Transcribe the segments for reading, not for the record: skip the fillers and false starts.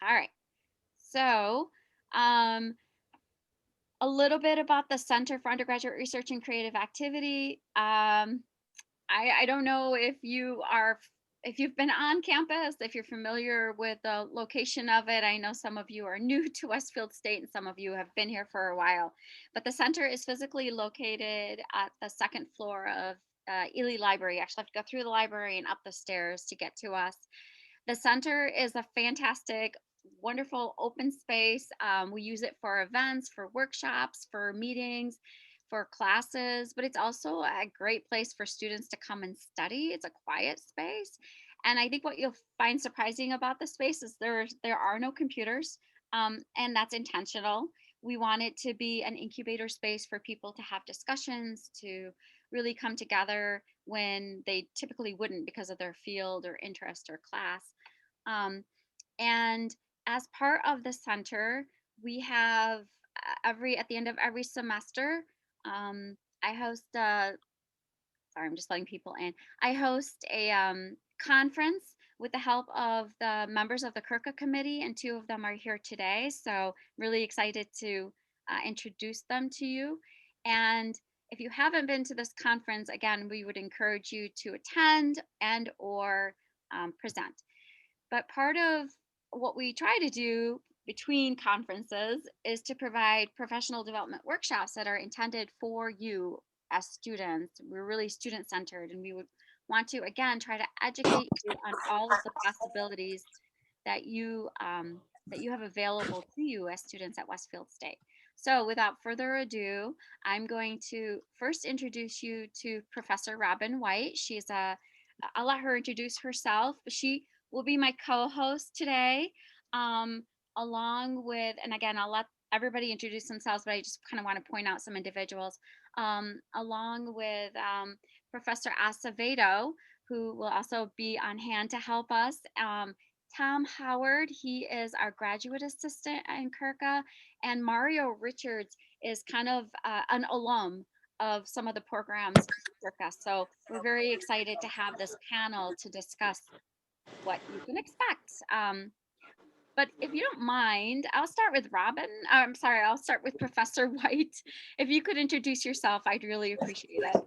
All right. So, um, a little bit about the Center for Undergraduate Research and Creative Activity. I don't know if you've been on campus, if you're familiar with the location of it. I know some of you are new to Westfield State and some of you have been here for a while. But the center is physically located at the second floor of Ely Library. You actually have to go through the library and up the stairs to get to us. The center is a fantastic, wonderful open space. We use it for events, for workshops, for meetings, for classes, but it's also a great place for students to come and study. It's a quiet space. And I think what you'll find surprising about the space is there are no computers, and that's intentional. We want it to be an incubator space for people to have discussions, to really come together when they typically wouldn't because of their field or interest or class. Um, and as part of the center, we have every at the end of every semester, I host a sorry, I'm just letting people in. I host a conference with the help of the members of the CURCA committee, and two of them are here today. So really excited to introduce them to you. And if you haven't been to this conference, again, we would encourage you to attend and or present. But part of what we try to do between conferences is to provide professional development workshops that are intended for you as students. We're really student centered, and we would want to, again, try to educate you on all of the possibilities that you have available to you as students at Westfield State. So without further ado, I'm going to first introduce you to Professor Robin White. I'll let her introduce herself, but she will be my co-host today, um, along with, and again, I'll let everybody introduce themselves, but I just kind of want to point out some individuals, along with Professor Acevedo, who will also be on hand to help us. Tom Howard, he is our graduate assistant in CURCA, and Mario Richards is kind of an alum of some of the programs in CURCA. So we're very excited to have this panel to discuss what you can expect. But if you don't mind, I'll start with Robin. I'm sorry, I'll start with Professor White. If you could introduce yourself, I'd really appreciate it.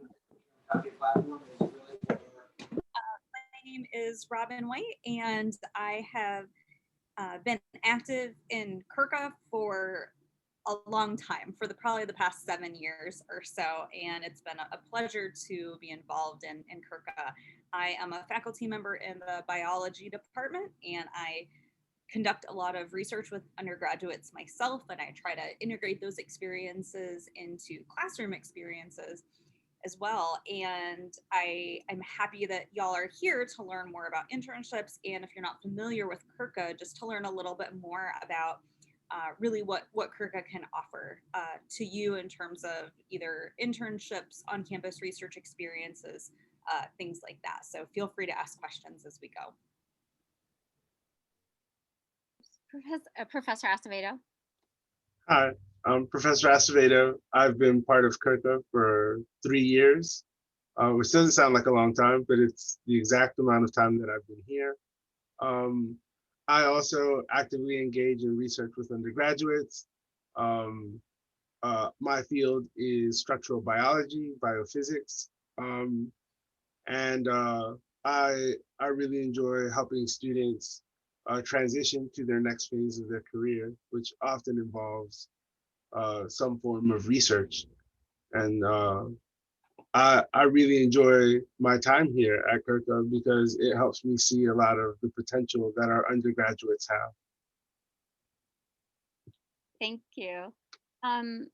My name is Robin White, and I have been active in CURCA for a long time, for probably the past 7 years or so, and it's been a pleasure to be involved in CURCA. I am a faculty member in the biology department, and I conduct a lot of research with undergraduates myself, and I try to integrate those experiences into classroom experiences as well. And I'm happy that y'all are here to learn more about internships. And if you're not familiar with CURCA, just to learn a little bit more about really what CURCA can offer to you in terms of either internships, on-campus research experiences, things like that. So feel free to ask questions as we go. Professor Acevedo. Hi, I'm Professor Acevedo. I've been part of CURCA for 3 years, which doesn't sound like a long time, but it's the exact amount of time that I've been here. I also actively engage in research with undergraduates. My field is structural biology, biophysics, and I really enjoy helping students transition to their next phase of their career, which often involves some form of research. And I really enjoy my time here at CURCA because it helps me see a lot of the potential that our undergraduates have. Thank you. Tom?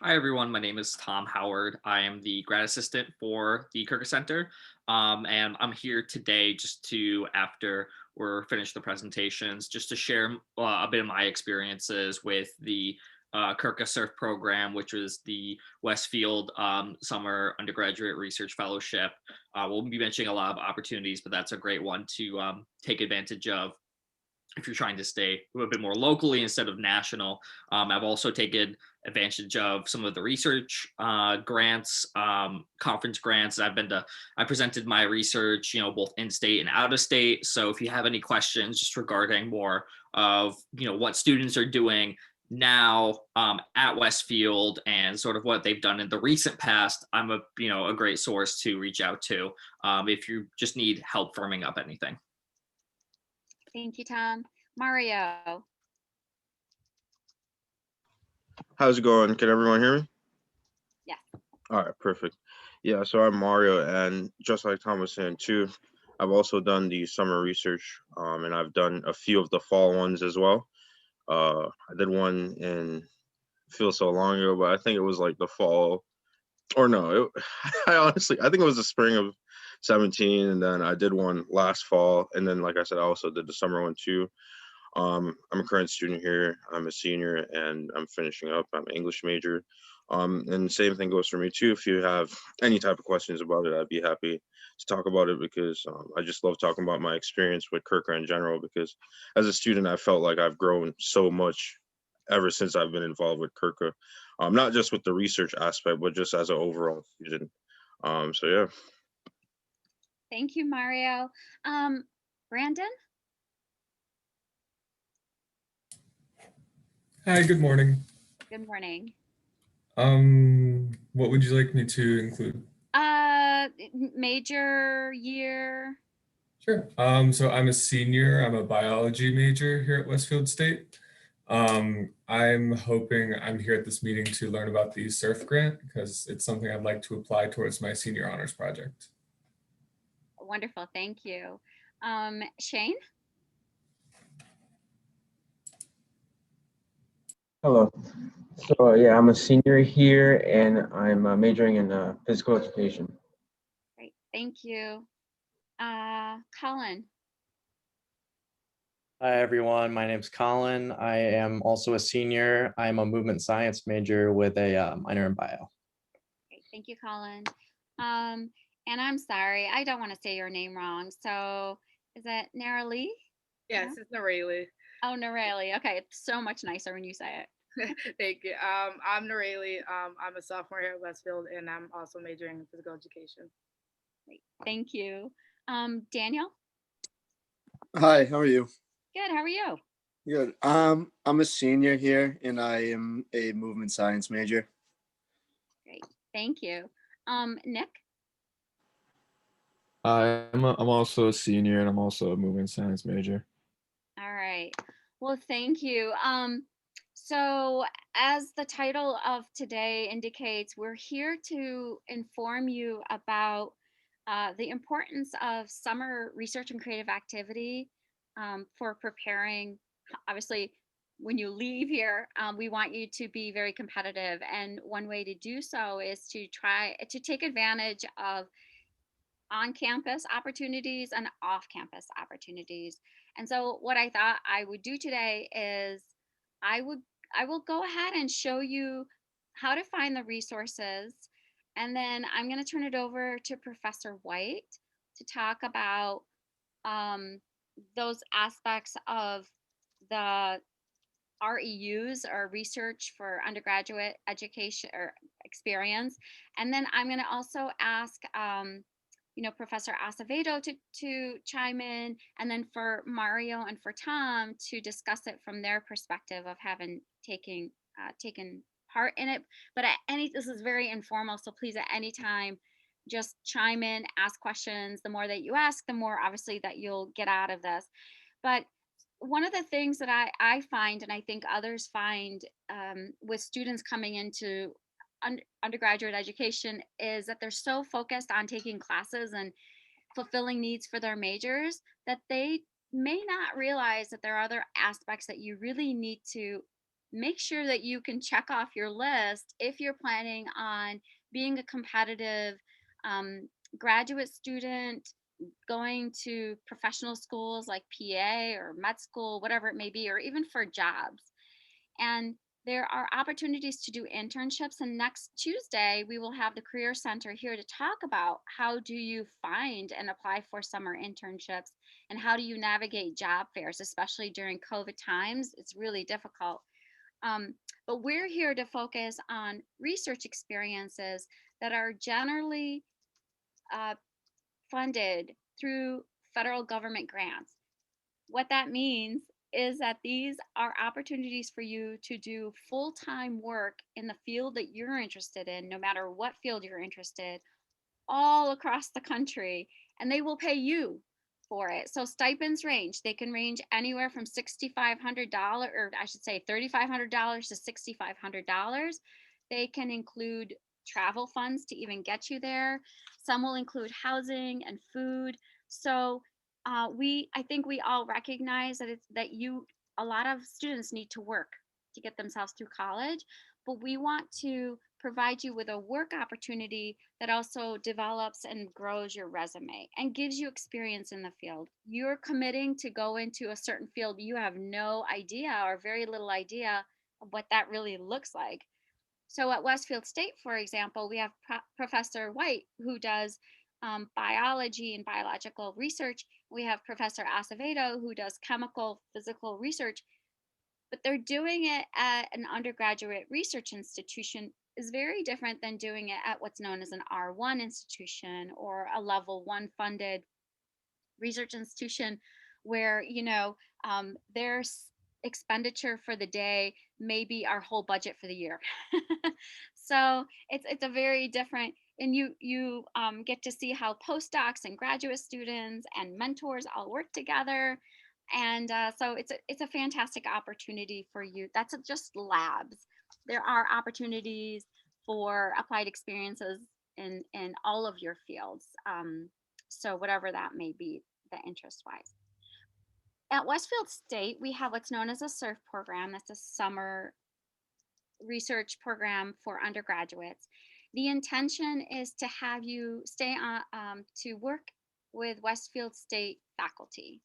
Hi, everyone. My name is Tom Howard. I am the grad assistant for the CURCA Center, and I'm here today just to, after we're finished the presentations, just to share a bit of my experiences with the CURCA SURF program, which was the Westfield Summer Undergraduate Research Fellowship. We'll be mentioning a lot of opportunities, but that's a great one to take advantage of. if you're trying to stay a little bit more locally instead of national. I've also taken advantage of some of the research grants, conference grants. I presented my research, both in state and out of state. So if you have any questions just regarding more of, what students are doing now at Westfield and sort of what they've done in the recent past, I'm a great source to reach out to if you just need help firming up anything. Thank you, Tom. Mario. How's it going? Can everyone hear me? Yeah. All right, perfect. Yeah, so I'm Mario, and just like Tom was saying too, I've also done the summer research, and I've done a few of the fall ones as well. I did one in feels so long ago, but I think it was like the fall, or no, I think it was the spring of 17, and then I did one last fall, and then like I said, I also did the summer one too. I'm a current student here. I'm a senior and I'm finishing up. I'm an English major. And the same thing goes for me too. If you have any type of questions about it, I'd be happy to talk about it because I just love talking about my experience with CURCA in general. Because as a student, I felt like I've grown so much ever since I've been involved with CURCA. Not just with the research aspect, but just as an overall student. So yeah. Thank you, Mario. Brandon? Hi, good morning. Good morning. What would you like me to include? Major year. Sure. So I'm a senior. I'm a biology major here at Westfield State. I'm hoping I'm here at this meeting to learn about the SURF grant because it's something I'd like to apply towards my senior honors project. Wonderful, thank you. Shane? Hello. So yeah, I'm a senior here and I'm majoring in physical education. Great, thank you. Colin? Hi everyone, my name's Colin. I am also a senior. I'm a movement science major with a minor in bio. Great, thank you, Colin. And I'm sorry, I don't want to say your name wrong. So is it Narali? Yes, Yeah? it's Nareli. Oh, Narali. Okay, it's so much nicer when you say it. Thank you. I'm Nareli. I'm a sophomore here at Westfield, and I'm also majoring in physical education. Great, thank you. Daniel? Hi, how are you? Good, how are you? Good. I'm a senior here and I am a movement science major. Great, thank you. Nick? I'm also a senior and I'm also a movement science major. All right. Well, thank you. So as the title of today indicates, we're here to inform you about the importance of summer research and creative activity for preparing. Obviously, when you leave here, we want you to be very competitive. And one way to do so is to try to take advantage of on-campus opportunities and off-campus opportunities. And so what I thought I would do today is I would I will go ahead and show you how to find the resources, and then I'm going to turn it over to Professor White to talk about those aspects of the REUs, or research for undergraduate education or experience. And then I'm going to also ask Professor Acevedo to chime in, and then for Mario and for Tom to discuss it from their perspective of having taken part in it. But this is very informal, so please at any time just chime in, ask questions. The more that you ask, the more obviously that you'll get out of this. But one of the things that I find, and I think others find with students coming into undergraduate education, is that they're so focused on taking classes and fulfilling needs for their majors that they may not realize that there are other aspects that you really need to make sure that you can check off your list if you're planning on being a competitive graduate student, going to professional schools like PA or med school, whatever it may be, or even for jobs. And There are opportunities to do internships, and next Tuesday we will have the Career Center here to talk about how do you find and apply for summer internships, and how do you navigate job fairs, especially during COVID times. It's really difficult. Um, but we're here to focus on research experiences that are generally uh, funded through federal government grants. What that means is that these are opportunities for you to do full-time work in the field that you're interested in, no matter what field you're interested, all across the country, and they will pay you for it. So stipends range, they can range anywhere from $6,500, or I should say $3,500 to $6,500. They can include travel funds to even get you there. Some will include housing and food. So I think we all recognize that a lot of students need to work to get themselves through college, but we want to provide you with a work opportunity that also develops and grows your resume and gives you experience in the field. You're committing to go into a certain field, you have no idea or very little idea of what that really looks like. So at Westfield State, for example, we have Professor White, who does biology and biological research. We have Professor Acevedo, who does chemical physical research, but they're doing it at an undergraduate research institution is very different than doing it at what's known as an R1 institution or a level one funded research institution where, their expenditure for the day may be our whole budget for the year. So it's a very different, and you get to see how postdocs and graduate students and mentors all work together. And so it's a fantastic opportunity for you. That's just labs. There are opportunities for applied experiences in all of your fields. So whatever that may be, the interest wise. At Westfield State, we have what's known as a SURF program. That's a summer research program for undergraduates. The intention is to have you stay on to work with Westfield State faculty.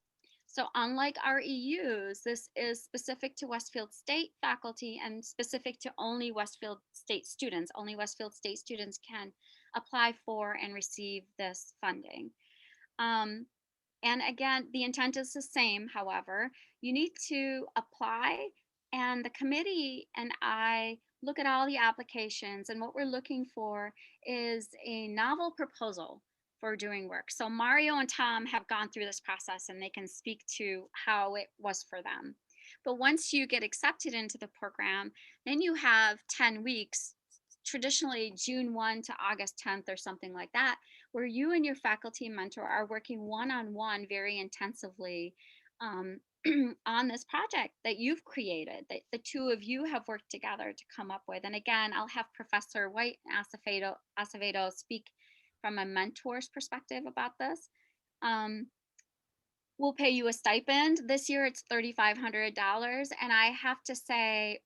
So unlike our EUs, this is specific to Westfield State faculty and specific to only Westfield State students. Only Westfield State students can apply for and receive this funding. And again, the intent is the same. However, you need to apply, and the committee and I look at all the applications. And what we're looking for is a novel proposal for doing work. So Mario and Tom have gone through this process and they can speak to how it was for them. But once you get accepted into the program, then you have 10 weeks, traditionally June 1 to August 10th or something like that, where you and your faculty mentor are working one-on-one very intensively um, on this project that you've created, that the two of you have worked together to come up with. And again, I'll have Professor White and Acevedo speak from a mentor's perspective about this. We'll pay you a stipend. This year it's $3,500. And I have to say,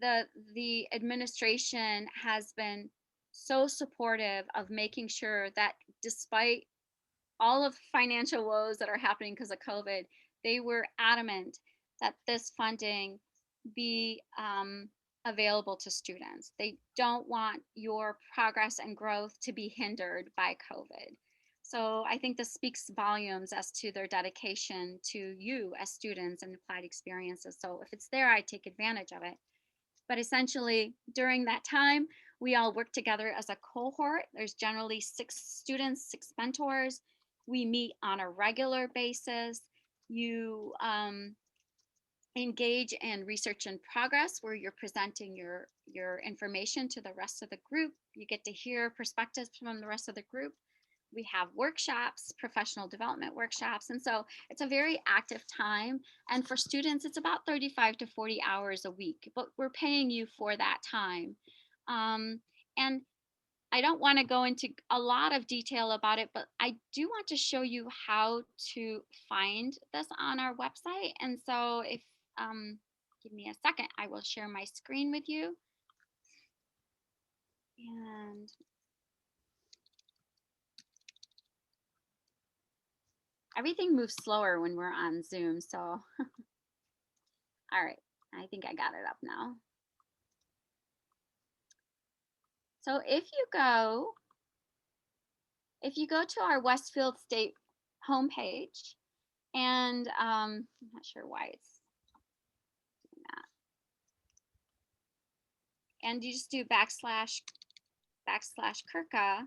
the administration has been so supportive of making sure that despite all of the financial woes that are happening because of COVID, they were adamant that this funding be available to students. They don't want your progress and growth to be hindered by COVID. So I think this speaks volumes as to their dedication to you as students and applied experiences. So if it's there, I take advantage of it. But essentially, during that time, we all work together as a cohort. There's generally 6 students, 6 mentors. We meet on a regular basis. You engage in research in progress where you're presenting your information to the rest of the group. You get to hear perspectives from the rest of the group. We have workshops, professional development workshops. And so it's a very active time. And for students, it's about 35 to 40 hours a week, but we're paying you for that time. And I don't want to go into a lot of detail about it, but I do want to show you how to find this on our website. And so if, give me a second, I will share my screen with you. And everything moves slower when we're on Zoom. So, all right. I think I got it up now. So if you go to our Westfield State homepage, and I'm not sure why it's doing that, and you just do / CURCA.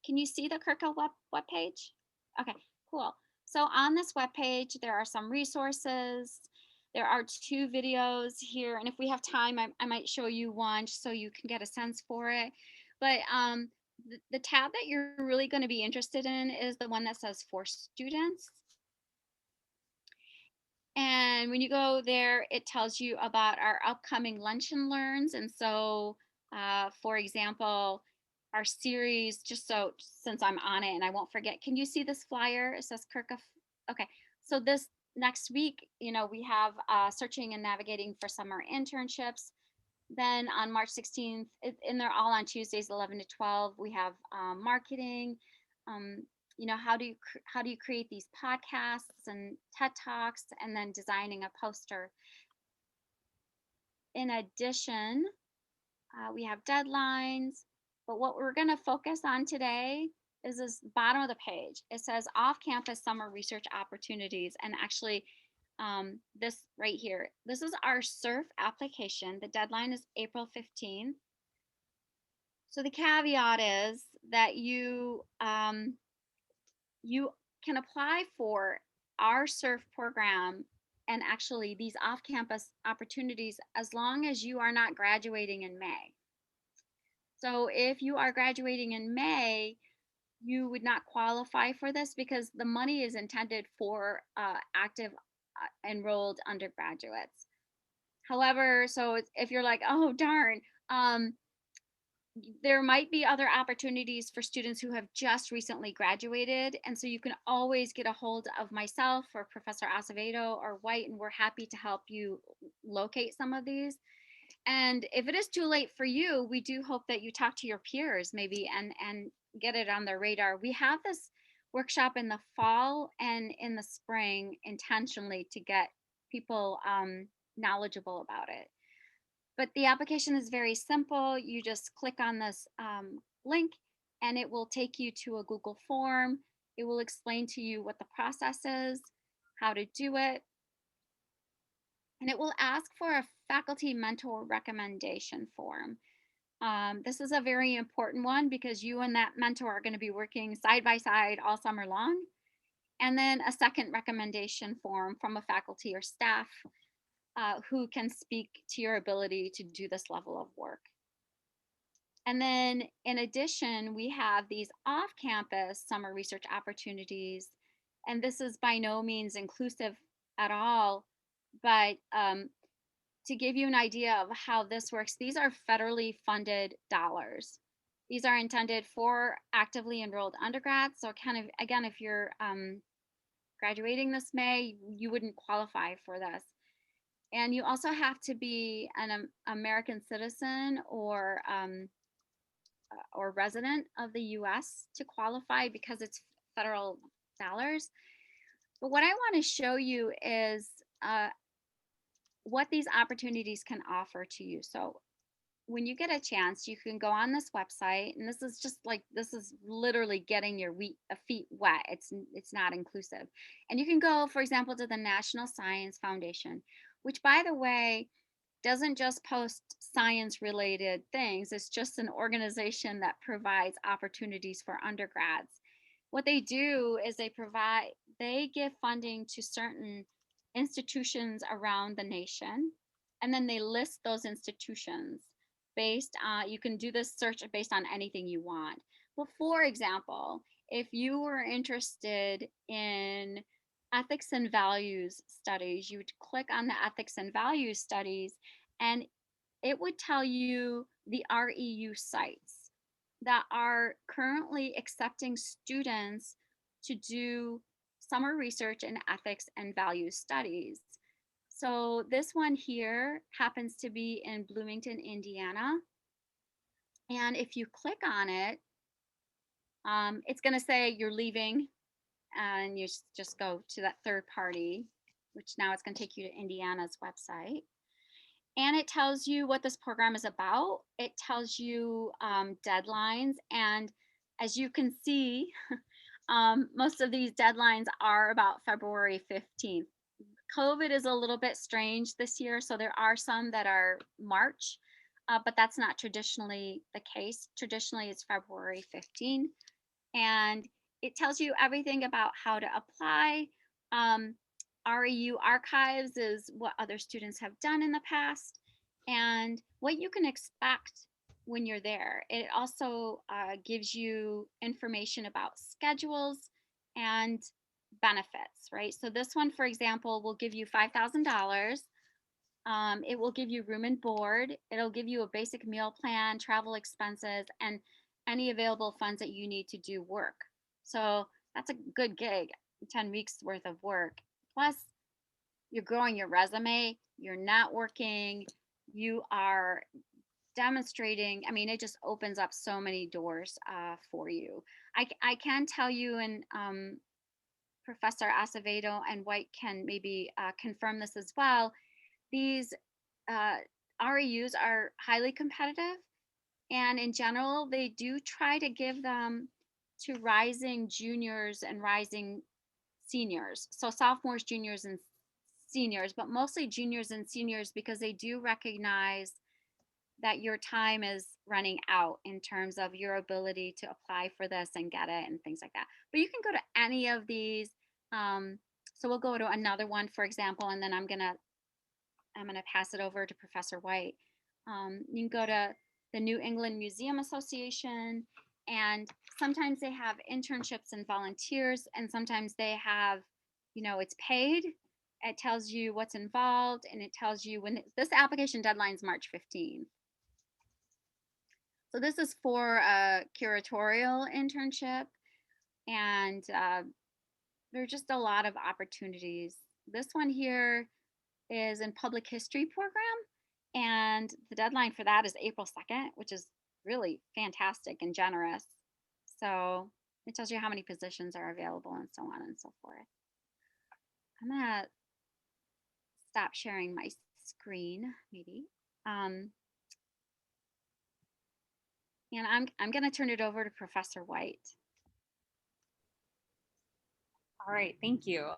Can you see the CURCA web page? Okay, cool. So on this web page, there are some resources. There are 2 videos here, and if we have time, I might show you one just so you can get a sense for it. But the tab that you're really going to be interested in is the one that says for students. And when you go there, it tells you about our upcoming lunch and learns. And so, for example, our series, just so since I'm on it and I won't forget, can you see this flyer? It says CURCA. Okay. So this next week, we have searching and navigating for summer internships. Then on March 16th, and they're all on Tuesdays, 11 to 12, we have marketing. Um, how do you create these podcasts and TED Talks, and then designing a poster. In addition, we have deadlines, but what we're going to focus on today is this bottom of the page. It says off-campus summer research opportunities, and actually this right here, this is our SURF application. The deadline is April 15th. So the caveat is that you can apply for our SURF program and actually these off-campus opportunities as long as you are not graduating in May. So if you are graduating in May, you would not qualify for this because the money is intended for active enrolled undergraduates. However, so if you're like, oh darn, there might be other opportunities for students who have just recently graduated. And so you can always get a hold of myself or Professor Acevedo or White, and we're happy to help you locate some of these. And if it is too late for you, we do hope that you talk to your peers maybe and get it on their radar. We have this workshop in the fall and in the spring intentionally to get people knowledgeable about it. But the application is very simple. You just click on this link and it will take you to a Google form. It will explain to you what the process is, how to do it, and it will ask for a faculty mentor recommendation form. This is a very important one because you and that mentor are going to be working side by side all summer long. And then a second recommendation form from a faculty or staff who can speak to your ability to do this level of work. And then in addition, we have these off-campus summer research opportunities. And this is by no means inclusive at all, but to give you an idea of how this works, these are federally funded dollars. These are intended for actively enrolled undergrads. So kind of, again, if you're graduating this May, you wouldn't qualify for this. And you also have to be an American citizen or resident of the US to qualify because it's federal dollars. But what I want to show you is what these opportunities can offer to you. So when you get a chance, you can go on this website, and this is literally getting your feet wet. It's not inclusive. And you can go, for example, to the National Science Foundation, which, by the way, doesn't just post science related things. It's just an organization that provides opportunities for undergrads. What they do is they give funding to certain institutions around the nation, and then they list those institutions based on, you can do this search based on anything you want. Well, for example, if you were interested in ethics and values studies, you would click on the ethics and values studies, and it would tell you the REU sites that are currently accepting students to do summer research in ethics and values studies. So this one here happens to be in Bloomington, Indiana. And if you click on it, it's going to say you're leaving, and you just go to that third party. which now it's going to take you to Indiana's website. And it tells you what this program is about. It tells you deadlines. And as you can see, most of these deadlines are about February 15th. COVID is a little bit strange this year, so there are some that are March, but that's not traditionally the case. Traditionally, it's February 15th. And it tells you everything about how to apply. REU Archives is what other students have done in the past and what you can expect when you're there. It also gives you information about schedules and benefits, right? So this one, for example, will give you $5,000. It will give you room and board. It'll give you a basic meal plan, travel expenses, and any available funds that you need to do work. So that's a good gig, 10 weeks worth of work. Plus, you're growing your resume, you're networking, you are demonstrating. I mean, it just opens up so many doors for you. I can tell you, and Professor Acevedo and White can maybe confirm this as well, these REUs are highly competitive. And in general, they do try to give them to rising juniors and rising seniors. So sophomores, juniors, and seniors, but mostly juniors and seniors because they do recognize that your time is running out in terms of your ability to apply for this and get it and things like that. But you can go to any of these. So we'll go to another one, for example, and then I'm gonna pass it over to Professor White. You can go to the New England Museum Association, and sometimes they have internships and volunteers, and sometimes they have, it's paid. It tells you what's involved, and it tells you when this application deadline is March 15th. So this is for a curatorial internship, and there are just a lot of opportunities. This one here is in public history program, and the deadline for that is April 2nd, which is really fantastic and generous. So it tells you how many positions are available and so on and so forth. I'm gonna stop sharing my screen, maybe. And I'm gonna turn it over to Professor White. All right, thank you.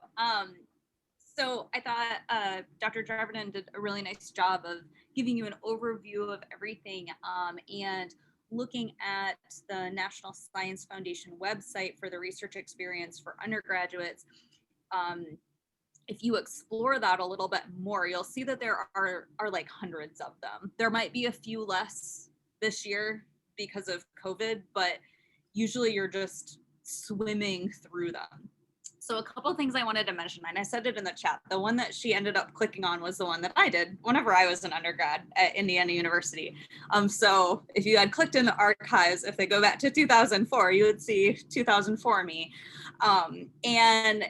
So I thought Dr. Jarvinen did a really nice job of giving you an overview of everything and looking at the National Science Foundation website for the research experience for undergraduates. If you explore that a little bit more, you'll see that there are like hundreds of them. There might be a few less this year because of COVID, but usually you're just swimming through them. So a couple of things I wanted to mention, and I said it in the chat, the one that she ended up clicking on was the one that I did whenever I was an undergrad at Indiana University. So if you had clicked in the archives, if they go back to 2004, you would see 2004 me. And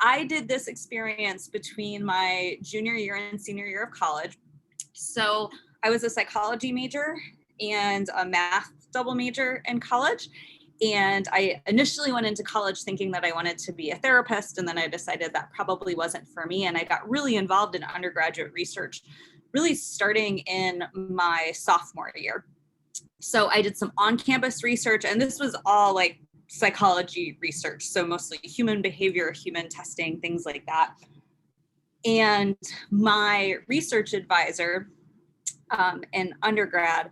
I did this experience between my junior year and senior year of college. So I was a psychology major and a math double major in college. And I initially went into college thinking that I wanted to be a therapist, and then I decided that probably wasn't for me. And I got really involved in undergraduate research, really starting in my sophomore year. So I did some on-campus research, and this was all like psychology research. So mostly human behavior, human testing, things like that. And my research advisor in undergrad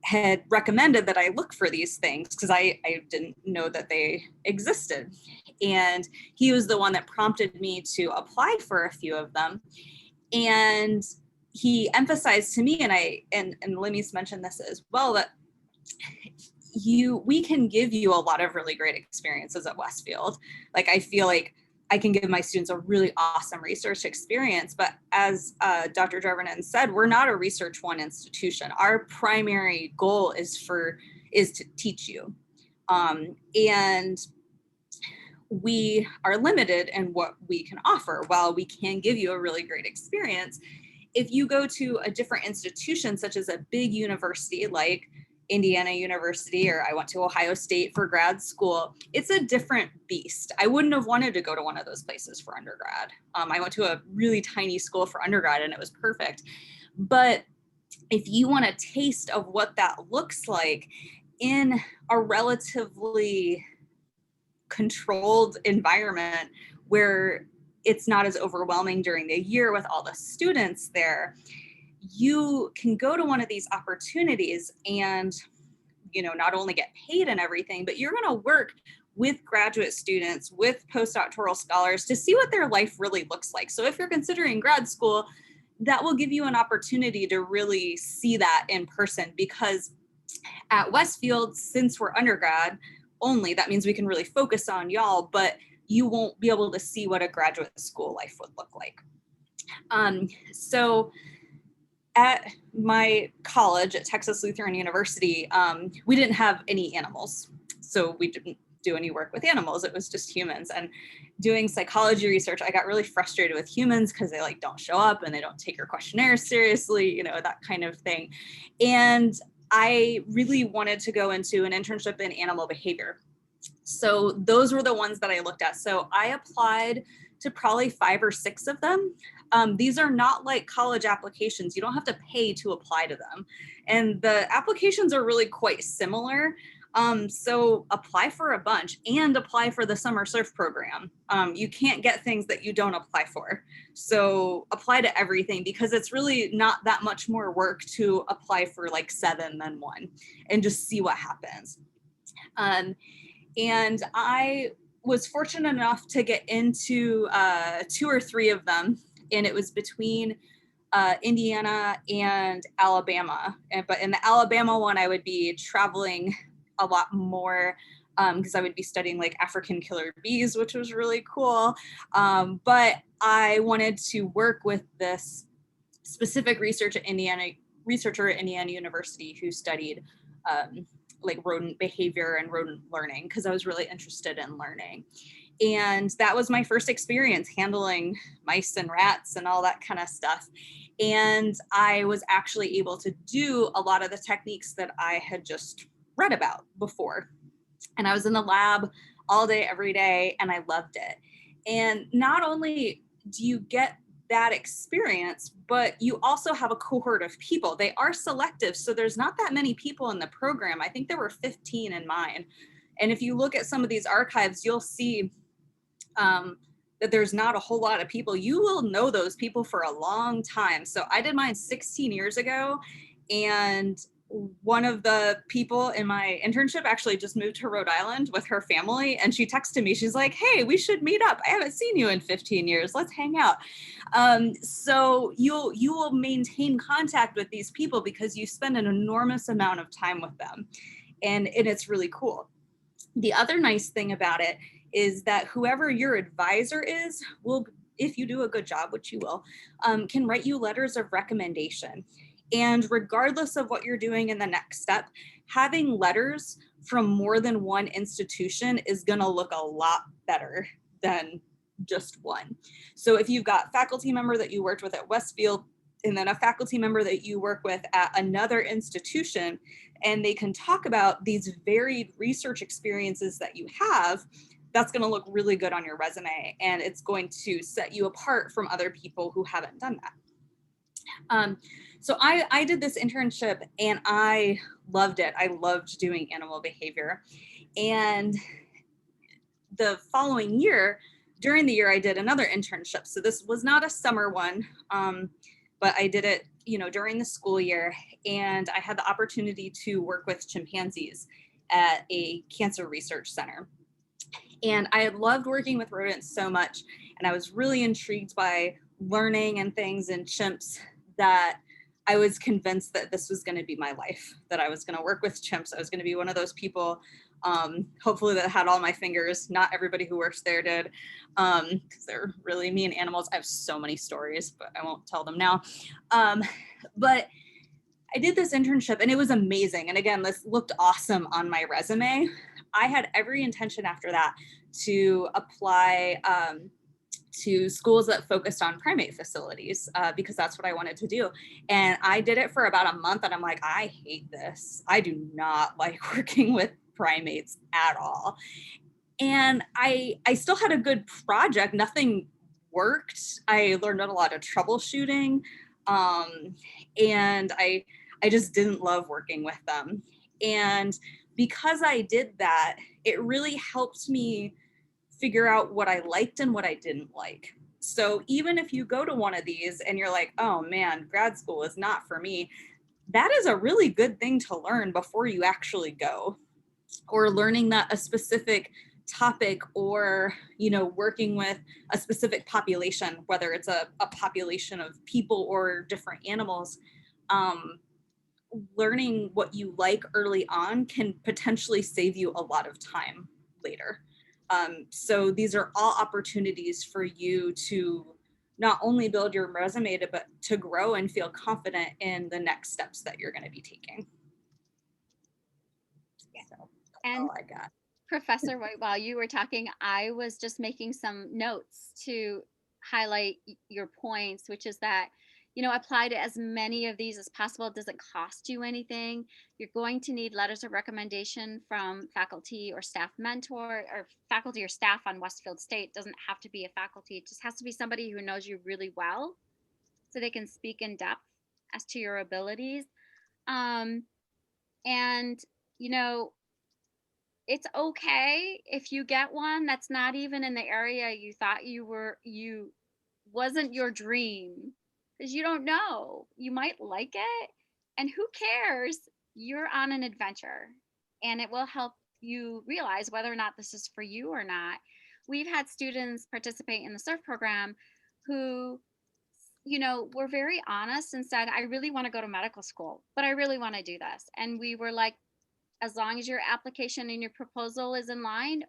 had recommended that I look for these things because I didn't know that they existed. And he was the one that prompted me to apply for a few of them. And he emphasized to me, and Lemmy's mentioned this as well, that we can give you a lot of really great experiences at Westfield. Like, I feel like I can give my students a really awesome research experience, but as Dr. Jarvinen said, we're not a research one institution. Our primary goal is to teach you. And we are limited in what we can offer. While we can give you a really great experience, if you go to a different institution, such as a big university like Indiana University, or I went to Ohio State for grad school, it's a different beast. I wouldn't have wanted to go to one of those places for undergrad. I went to a really tiny school for undergrad and it was perfect. But if you want a taste of what that looks like in a relatively controlled environment where it's not as overwhelming during the year with all the students there, you can go to one of these opportunities and, you know, not only get paid and everything, but you're going to work with graduate students, with postdoctoral scholars to see what their life really looks like. So if you're considering grad school, that will give you an opportunity to really see that in person, because at Westfield, since we're undergrad only, that means we can really focus on y'all, but you won't be able to see what a graduate school life would look like. So at my college at Texas Lutheran University, we didn't have any animals. So we didn't do any work with animals. It was just humans. And doing psychology research, I got really frustrated with humans because they like don't show up and they don't take your questionnaires seriously, you know, that kind of thing. And I really wanted to go into an internship in animal behavior. So those were the ones that I looked at. So I applied to probably 5 or 6 of them. These are not like college applications. You don't have to pay to apply to them. And the applications are really quite similar. So apply for a bunch and apply for the summer surf program. You can't get things that you don't apply for. So apply to everything, because it's really not that much more work to apply for like 7 than 1 and just see what happens. And I was fortunate enough to get into 2 or 3 of them, and it was between Indiana and Alabama. But in the Alabama one, I would be traveling a lot more because I would be studying like African killer bees, which was really cool. But I wanted to work with this specific researcher at Indiana University who studied like rodent behavior and rodent learning, because I was really interested in learning. And that was my first experience handling mice and rats and all that kind of stuff. And I was actually able to do a lot of the techniques that I had just read about before. And I was in the lab all day, every day, and I loved it. And not only do you get that experience, but you also have a cohort of people. They are selective, so there's not that many people in the program. I think there were 15 in mine. And if you look at some of these archives, you'll see that there's not a whole lot of people. You will know those people for a long time. So I did mine 16 years ago, and one of the people in my internship actually just moved to Rhode Island with her family, and she texted me. She's like, "Hey, we should meet up. I haven't seen you in 15 years. Let's hang out." So you will maintain contact with these people because you spend an enormous amount of time with them, and it's really cool. The other nice thing about it is that whoever your advisor is will, if you do a good job, which you will, can write you letters of recommendation. And regardless of what you're doing in the next step, having letters from more than one institution is going to look a lot better than just one. So if you've got faculty member that you worked with at Westfield, and then a faculty member that you work with at another institution, and they can talk about these varied research experiences that you have, that's going to look really good on your resume, and it's going to set you apart from other people who haven't done that. So I did this internship and I loved it. I loved doing animal behavior. And the following year, during the year, I did another internship. So this was not a summer one, but I did it, during the school year. And I had the opportunity to work with chimpanzees at a cancer research center. And I had loved working with rodents so much. And I was really intrigued by learning and things in chimps that I was convinced that this was going to be my life, that I was going to work with chimps. I was going to be one of those people, hopefully, that had all my fingers. Not everybody who works there did, because they're really mean animals. I have so many stories, but I won't tell them now. But I did this internship and it was amazing. And again, this looked awesome on my resume. I had every intention after that to apply to schools that focused on primate facilities because that's what I wanted to do. And I did it for about a month and I'm like, I hate this. I do not like working with primates at all. And I still had a good project. Nothing worked. I learned a lot of troubleshooting. And I just didn't love working with them. And because I did that, it really helped me figure out what I liked and what I didn't like. So even if you go to one of these and you're like, oh man, grad school is not for me, that is a really good thing to learn before you actually go. Or learning that a specific topic or, you know, working with a specific population, whether it's a population of people or different animals, learning what you like early on can potentially save you a lot of time later. So these are all opportunities for you to not only build your resume, but to grow and feel confident in the next steps that you're going to be taking. So that's And all I got. Professor White, while you were talking, I was just making some notes to highlight your points, which is that, you know, apply to as many of these as possible. It doesn't cost you anything. You're going to need letters of recommendation from faculty or staff mentor or faculty or staff on Westfield State. It doesn't have to be a faculty. It just has to be somebody who knows you really well so they can speak in depth as to your abilities. Um, and, you know, it's okay if you get one that's not even in the area you thought you wasn't your dream, because you don't know, you might like it, and who cares, you're on an adventure, and it will help you realize whether or not this is for you or not. We've had students participate in the surf program who, you know, were very honest and said, I really want to go to medical school, but I really want to do this. And we were like, as long as your application and your proposal is in line,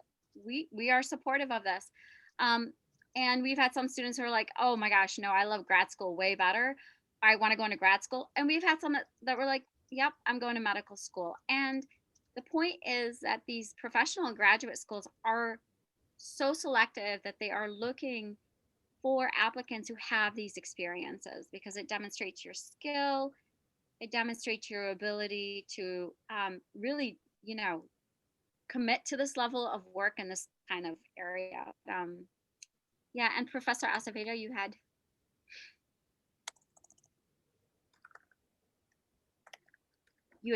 we are supportive of this. Um, and we've had some students who are like, oh my gosh, no, I love grad school way better. I want to go into grad school. And we've had some that were like, yep, I'm going to medical school. And the point is that these professional and graduate schools are so selective that they are looking for applicants who have these experiences because it demonstrates your skill, it demonstrates your ability to really, you know, commit to this level of work in this kind of area. Yeah, and Professor Acevedo, you had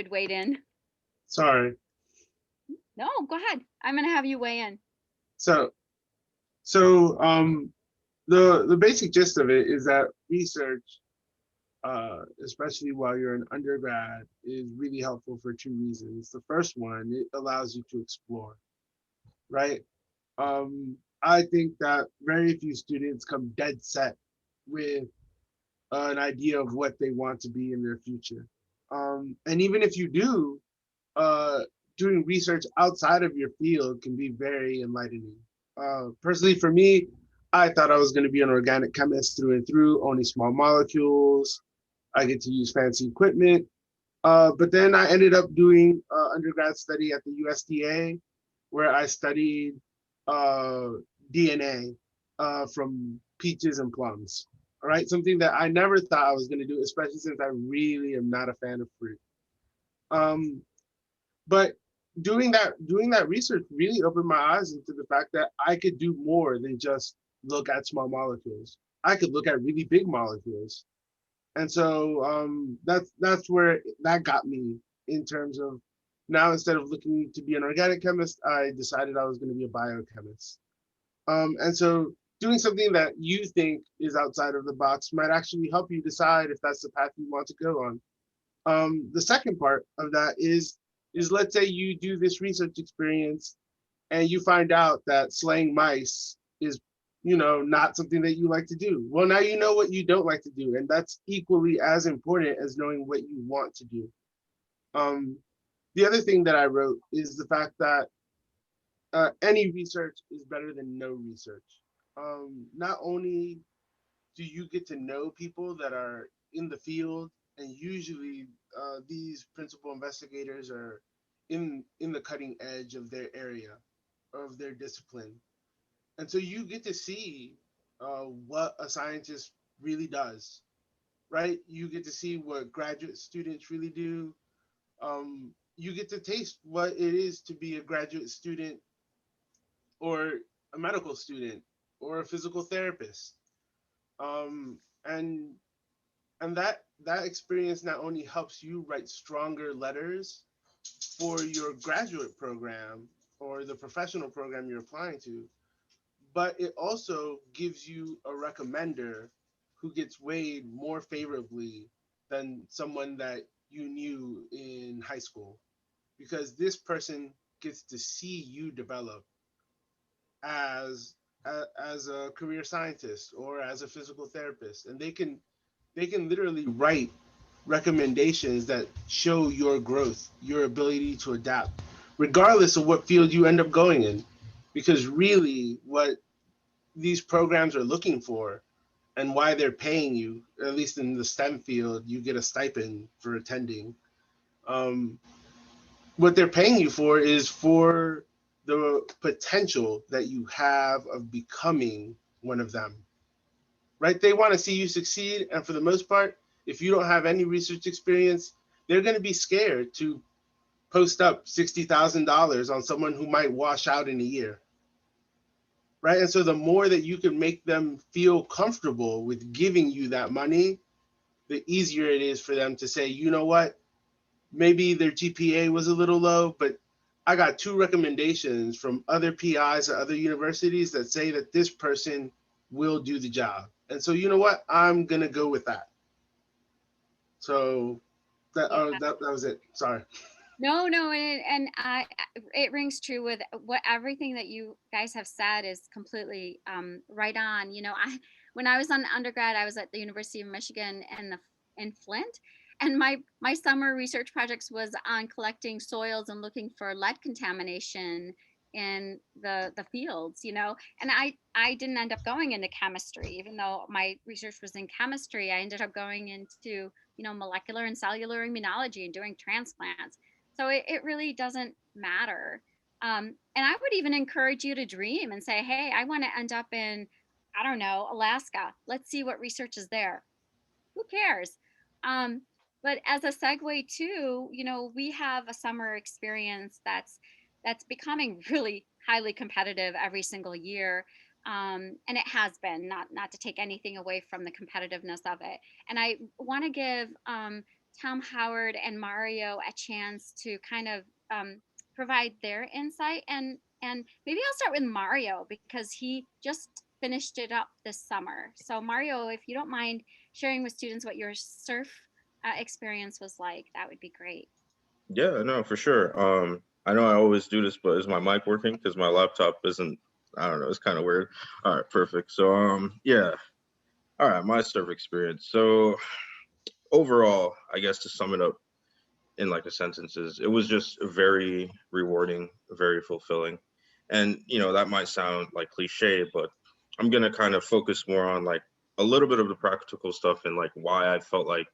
weighed in. Sorry. No, go ahead. I'm gonna have you weigh in. So the basic gist of it is that research, especially while you're an undergrad, is really helpful for two reasons. The first one, it allows you to explore, right? I think that very few students come dead set with an idea of what they want to be in their future. And even if you do, uh, doing research outside of your field can be very enlightening. Personally, for me, I thought I was going to be an organic chemist through and through, only small molecules. I get to use fancy equipment. But then I ended up doing undergrad study at the USDA, where I studied DNA from peaches and plums. All right, something that I never thought I was going to do, especially since I really am not a fan of fruit. Um, but doing that research really opened my eyes into the fact that I could do more than just look at small molecules. I could look at really big molecules. And so that's where that got me in terms of now, instead of looking to be an organic chemist, I decided I was going to be a biochemist. And so doing something that you think is outside of the box might actually help you decide if that's the path you want to go on. The second part of that is let's say you do this research experience and you find out that slaying mice is, you know, not something that you like to do. Well, now you know what you don't like to do, and that's equally as important as knowing what you want to do. The other thing that I wrote is the fact that any research is better than no research. Not only do you get to know people that are in the field, and usually these principal investigators are in the cutting edge of their area, of their discipline, and so you get to see what a scientist really does, right? You get to see what graduate students really do. You get to taste what it is to be a graduate student or a medical student or a physical therapist. Um, and that experience not only helps you write stronger letters for your graduate program or the professional program you're applying to, but it also gives you a recommender who gets weighed more favorably than someone that you knew in high school, because this person gets to see you develop as as a career scientist or as a physical therapist, and they can literally write recommendations that show your growth, your ability to adapt, regardless of what field you end up going in. Because really, what these programs are looking for and why they're paying you, at least in the STEM field, you get a stipend for attending. Um, what they're paying you for is for the potential that you have of becoming one of them, right? They want to see you succeed. And for the most part, if you don't have any research experience, they're going to be scared to post up $60,000 on someone who might wash out in a year, right? And so the more that you can make them feel comfortable with giving you that money, the easier it is for them to say, you know what, maybe their GPA was a little low, but I got two recommendations from other PIs at other universities that say that this person will do the job. And so, you know what, I'm going to go with that. So Yeah. that was it. Sorry. No, no, and it rings true with what everything that you guys have said is completely right on. You know, when I was on undergrad, I was at the University of Michigan in Flint, and my summer research projects was on collecting soils and looking for lead contamination in the fields. You know, and I didn't end up going into chemistry, even though my research was in chemistry. I ended up going into molecular and cellular immunology and doing transplants. So it really doesn't matter. And I would even encourage you to dream and say, hey, I want to end up in, I don't know, Alaska. Let's see what research is there. Who cares? Um, but as a segue too, we have a summer experience that's becoming really highly competitive every single year. And it has been, not to take anything away from the competitiveness of it. And I want to give Tom Howard and Mario a chance to kind of provide their insight, and maybe I'll start with Mario because he just finished it up this summer. So Mario, if you don't mind sharing with students what your surf experience was like, that would be great. Yeah, no, for sure. I know I always do this, but is my mic working? Because my laptop isn't. I don't know. It's kind of weird. All right, perfect. So, yeah. All right, my surf experience. So overall, I guess to sum it up in like a sentences, it was just very rewarding, very fulfilling, and that might sound like cliche, but I'm gonna kind of focus more on like a little bit of the practical stuff and like why I felt like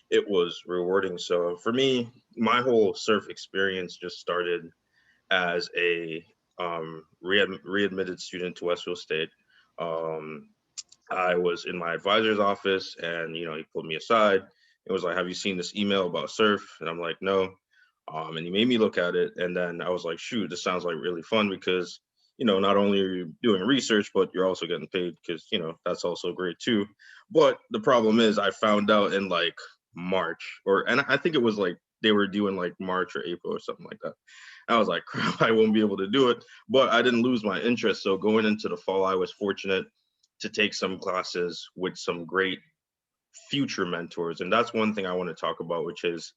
it was rewarding. So for me, my whole surf experience just started as a readmitted student to Westfield State. Um, I was in my advisor's office, and he pulled me aside. It was like, "Have you seen this email about surf?" And I'm like, "No." And he made me look at it, and then I was like, "Shoot, this sounds like really fun because not only are you doing research, but you're also getting paid because that's also great too." But the problem is, I found out in like March, and I think it was like they were doing like March or April or something like that. I was like, "Crap, I won't be able to do it." But I didn't lose my interest. So going into the fall, I was fortunate to take some classes with some great future mentors. And that's one thing I want to talk about, which is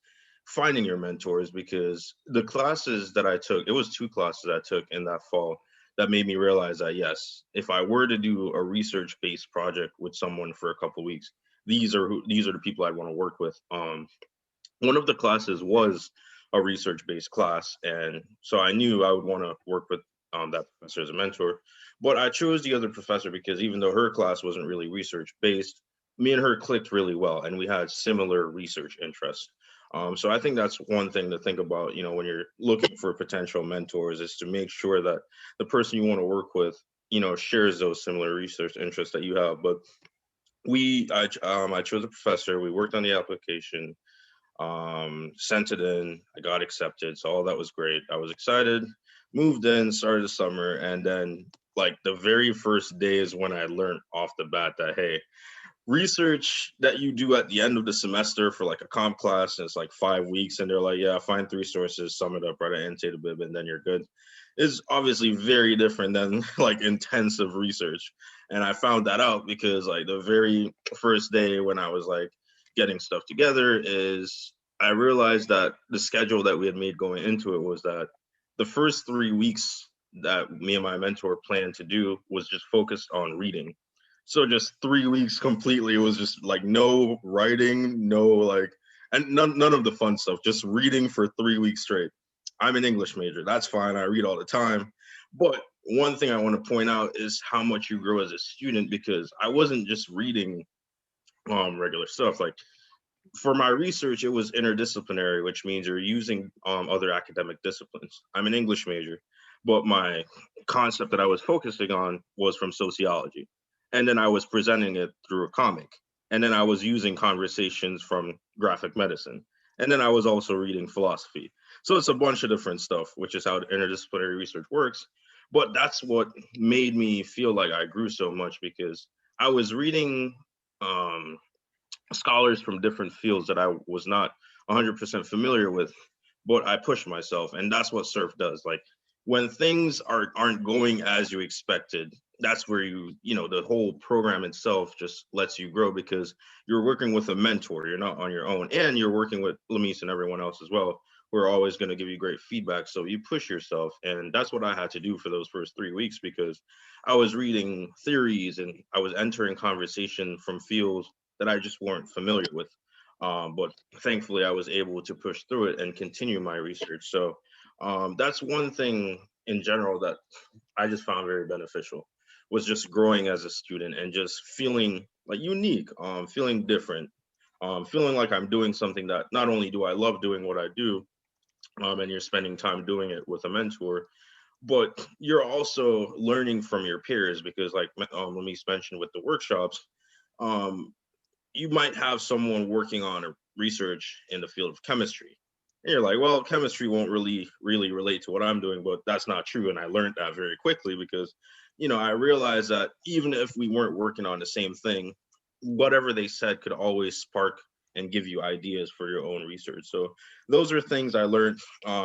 finding your mentors, because the classes that I took, it was two classes I took in that fall that made me realize that, yes, if I were to do a research-based project with someone for a couple of weeks, these are the people I'd want to work with. One of the classes was a research-based class, and so I knew I would want to work with that professor as a mentor. But I chose the other professor because even though her class wasn't really research-based, me and her clicked really well, and we had similar research interests. So I think that's one thing to think about, when you're looking for potential mentors, is to make sure that the person you want to work with shares those similar research interests that you have. But I chose a professor. We worked on the application, sent it in. I got accepted, so all that was great. I was excited. Moved in, started the summer, and then like the very first day is when I learned off the bat that hey, research that you do at the end of the semester for like a comp class, and it's like 5 weeks, and they're like, yeah, find 3 sources, sum it up, write an annotated bib, and then you're good, is obviously very different than like intensive research. And I found that out because like the very first day when I was like getting stuff together is I realized that the schedule that we had made going into it was that the first 3 weeks that me and my mentor planned to do was just focused on reading. So just 3 weeks completely. It was just like no writing, no like, and none of the fun stuff. Just reading for 3 weeks straight. I'm an English major. That's fine. I read all the time. But one thing I want to point out is how much you grow as a student because I wasn't just reading regular stuff. Like for my research, it was interdisciplinary, which means you're using other academic disciplines. I'm an English major, but my concept that I was focusing on was from sociology. And then I was presenting it through a comic. And then I was using conversations from graphic medicine. And then I was also reading philosophy. So it's a bunch of different stuff, which is how interdisciplinary research works. But that's what made me feel like I grew so much because I was reading scholars from different fields that I was not 100% familiar with, but I pushed myself, and that's what surf does. Like when things aren't going as you expected, that's where the whole program itself just lets you grow because you're working with a mentor. You're not on your own, and you're working with Lamise and everyone else as well. Who are always going to give you great feedback. So you push yourself, and that's what I had to do for those first 3 weeks because I was reading theories and I was entering conversation from fields that I just weren't familiar with. But thankfully, I was able to push through it and continue my research. So that's one thing in general that I just found very beneficial was just growing as a student and just feeling like unique, feeling different, feeling like I'm doing something that not only do I love doing what I do, and you're spending time doing it with a mentor, but you're also learning from your peers because like Lamise mentioned with the workshops, um, you might have someone working on a research in the field of chemistry. And you're like, well, chemistry won't really relate to what I'm doing, but that's not true. And I learned that very quickly because, I realized that even if we weren't working on the same thing, whatever they said could always spark and give you ideas for your own research. So those are things I learned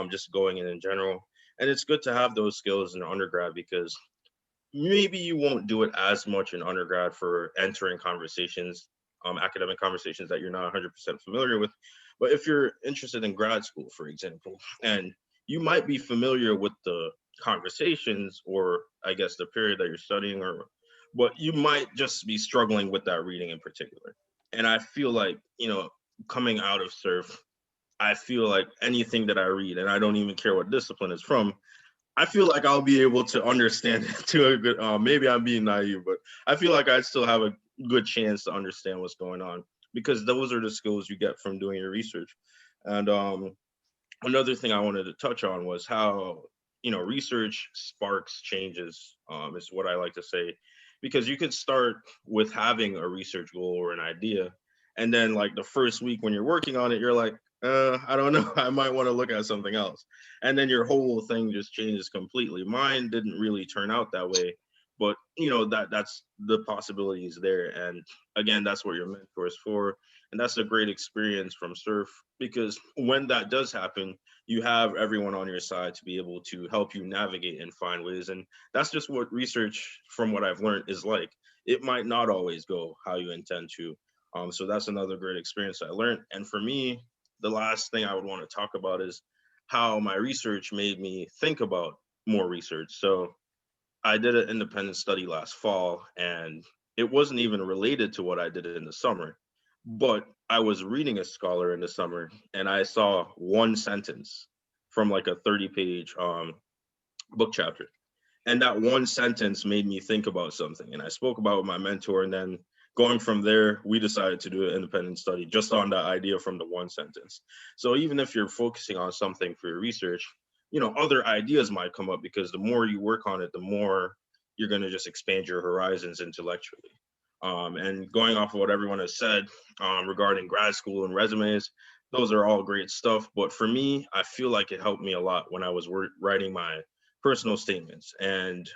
just going in general. And it's good to have those skills in undergrad because maybe you won't do it as much in undergrad for entering conversations, academic conversations that you're not 100% familiar with. But if you're interested in grad school, for example, and you might be familiar with the conversations or I guess the period that you're studying, or but you might just be struggling with that reading in particular. And I feel like, coming out of surf, I feel like anything that I read, and I don't even care what discipline it's from, I feel like I'll be able to understand it to a good. Maybe I'm being naive, but I feel like I still have a good chance to understand what's going on because those are the skills you get from doing your research. And another thing I wanted to touch on was how research sparks changes. Is what I like to say, because you could start with having a research goal or an idea, and then like the first week when you're working on it, you're like, I don't know, I might want to look at something else, and then your whole thing just changes completely. Mine didn't really turn out that way, but that's the possibilities there, and again, that's what your mentor is for, and that's a great experience from surf because when that does happen you have everyone on your side to be able to help you navigate and find ways. And that's just what research, from what I've learned, is like. It might not always go how you intend to. So that's another great experience I learned. And for me, the last thing I would want to talk about is how my research made me think about more research. So I did an independent study last fall, and it wasn't even related to what I did in the summer. But I was reading a scholar in the summer, and I saw one sentence from like a 30-page book chapter. And that one sentence made me think about something. And I spoke about it with my mentor, and then going from there, we decided to do an independent study just on that idea from the one sentence. So even if you're focusing on something for your research, other ideas might come up because the more you work on it, the more you're going to just expand your horizons intellectually. And going off of what everyone has said regarding grad school and resumes, those are all great stuff. But for me, I feel like it helped me a lot when I was writing my personal statements. And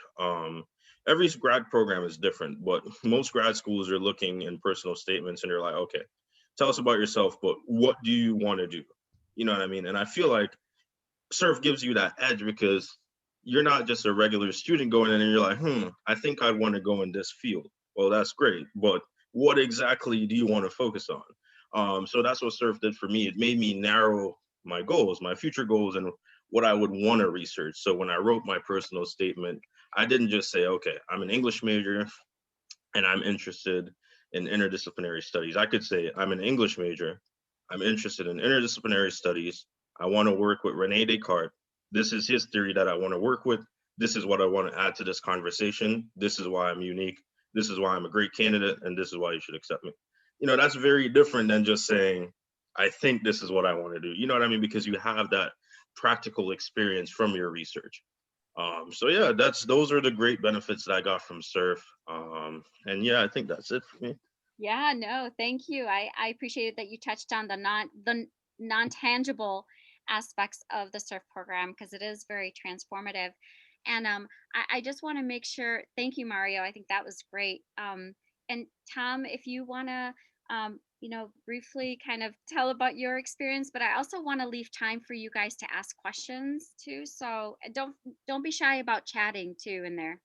every grad program is different, but most grad schools are looking in personal statements and they're like, okay, tell us about yourself, but what do you want to do? You know what I mean? And I feel like surf gives you that edge because you're not just a regular student going in and you're like, I think I'd want to go in this field. Well, that's great, but what exactly do you want to focus on? So that's what surf did for me. It made me narrow my goals, my future goals, and what I would want to research. So when I wrote my personal statement, I didn't just say, okay, I'm an English major and I'm interested in interdisciplinary studies. I could say I'm an English major, I'm interested in interdisciplinary studies. I want to work with Rene Descartes. This is his theory that I want to work with. This is what I want to add to this conversation. This is why I'm unique. This is why I'm a great candidate, and this is why you should accept me. You know, that's very different than just saying, I think this is what I want to do. You know what I mean? Because you have that practical experience from your research. So yeah, those are the great benefits that I got from surf. And yeah, I think that's it for me. Yeah, no, thank you. I appreciated that you touched on the non-tangible aspects of the surf program because it is very transformative. And I just want to make sure, thank you, Mario. I think that was great. And Tom, if you want to, briefly kind of tell about your experience, but I also want to leave time for you guys to ask questions too. So don't be shy about chatting too in there.